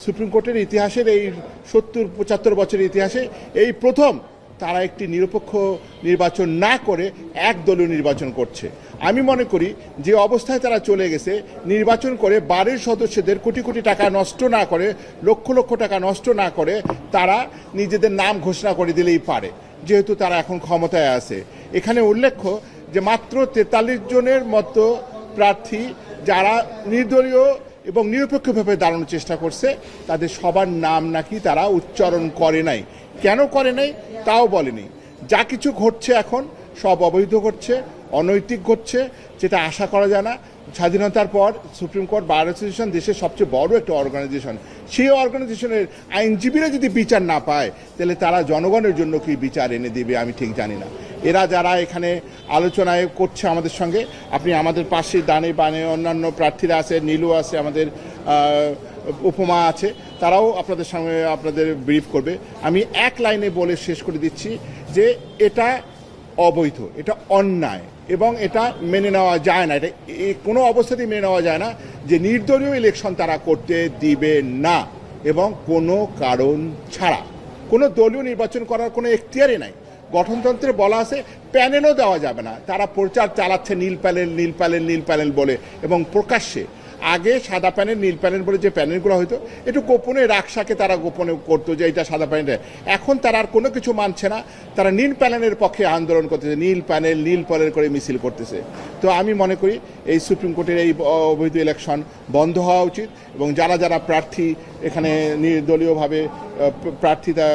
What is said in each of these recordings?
Supreme কোর্টের ইতিহাসের এই ৭০-৭৫ বছরের ইতিহাসে এই প্রথম তারা একটি নিরপেক্ষ নির্বাচন না করে একদলীয় নির্বাচন করছে। আমি মনে করি যে অবস্থায় তারা চলে গেছে, নির্বাচন করে বাড়ির সদস্যদের কোটি কোটি টাকা নষ্ট না করে, লক্ষ লক্ষ টাকা নষ্ট না করে তারা নিজেদের নাম ঘোষণা করে দিলেই পারে, যেহেতু তারা এখন ক্ষমতায় আছে। এখানে উল্লেখ্য যে মাত্র ৪৩ জনের মতো প্রার্থী যারা নির্দলীয় এবং নিরপেক্ষভাবে দাঁড়ানোর চেষ্টা করছে, তাদের সবার নাম নাকি তারা উচ্চারণ করে নাই। কেন করে নাই তাও বলেনি। যা কিছু ঘটছে এখন সব অবৈধ ঘটছে, অনৈতিক ঘটছে, যেটা আশা করা যায় না। স্বাধীনতার পর সুপ্রিম কোর্ট বার অ্যাসোসিয়েশন দেশের সবচেয়ে বড় একটা অর্গানাইজেশন, সেই অর্গানাইজেশনের আইনজীবীরা যদি বিচার না পায়, তাহলে তারা জনগণের জন্য কি বিচার এনে দিবে আমি ঠিক জানি না। এরা যারা এখানে আলোচনায় করছে আমাদের সঙ্গে, আপনি আমাদের পাশে ডানে বানে অন্যান্য প্রার্থীরা আছে, নীলু আছে, আমাদের উপমা আছে, তারাও আপনাদের সঙ্গে আপনাদের ব্রিফ করবে। আমি এক লাইনে বলে শেষ করে দিচ্ছি যে এটা অবৈধ, এটা অন্যায় এবং এটা মেনে নেওয়া যায় না। এটা কোনো অবস্থাতেই মেনে নেওয়া যায় না যে নির্দলীয় ইলেকশন তারা করতে দিবে না, এবং কোনো কারণ ছাড়া। কোনো দলীয় নির্বাচন করার কোনো এখতিয়ারই নাই। গঠনতন্ত্রে বলা আছে প্যানেলও দেওয়া যাবে না। তারা প্রচার চালাচ্ছে নীল প্যানেল, নীল প্যানেল, নীল প্যানেল বলে, এবং প্রকাশ্যে। আগে সাদা প্যানেল, নীল প্যানেল বলে যে প্যানেলগুলো হয়তো একটু গোপনে রাকসাকে তারা গোপনে করতো যে এটা সাদা প্যানেল। এখন তারা আর কোনো কিছু মানছে না, তারা নীল প্যানেলের পক্ষে আন্দোলন করতেছে, নীল প্যানেল, নীল প্যানেল করে মিছিল করতেছে। তো আমি মনে করি এই সুপ্রিম কোর্টের এই অবৈধ ইলেকশন বন্ধ হওয়া উচিত, এবং যারা যারা প্রার্থী এখানে নির্দলীয়ভাবে প্রার্থীতা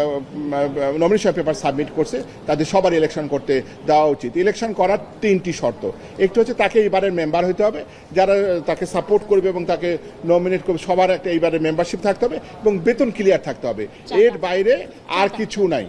নমিনেশন পেপার সাবমিট করছে, তাদের সবার ইলেকশন করতে দেওয়া উচিত। ইলেকশন করার 3টি শর্ত। একটু হচ্ছে তাকে এইবারের মেম্বার হতে হবে, যারা তাকে সাপোর্ট করবে এবং তাকে নমিনেট করবে সবার একটা এইবারের মেম্বারশিপ থাকতে হবে, এবং বেতন ক্লিয়ার থাকতে হবে। এর বাইরে আর কিছু নাই।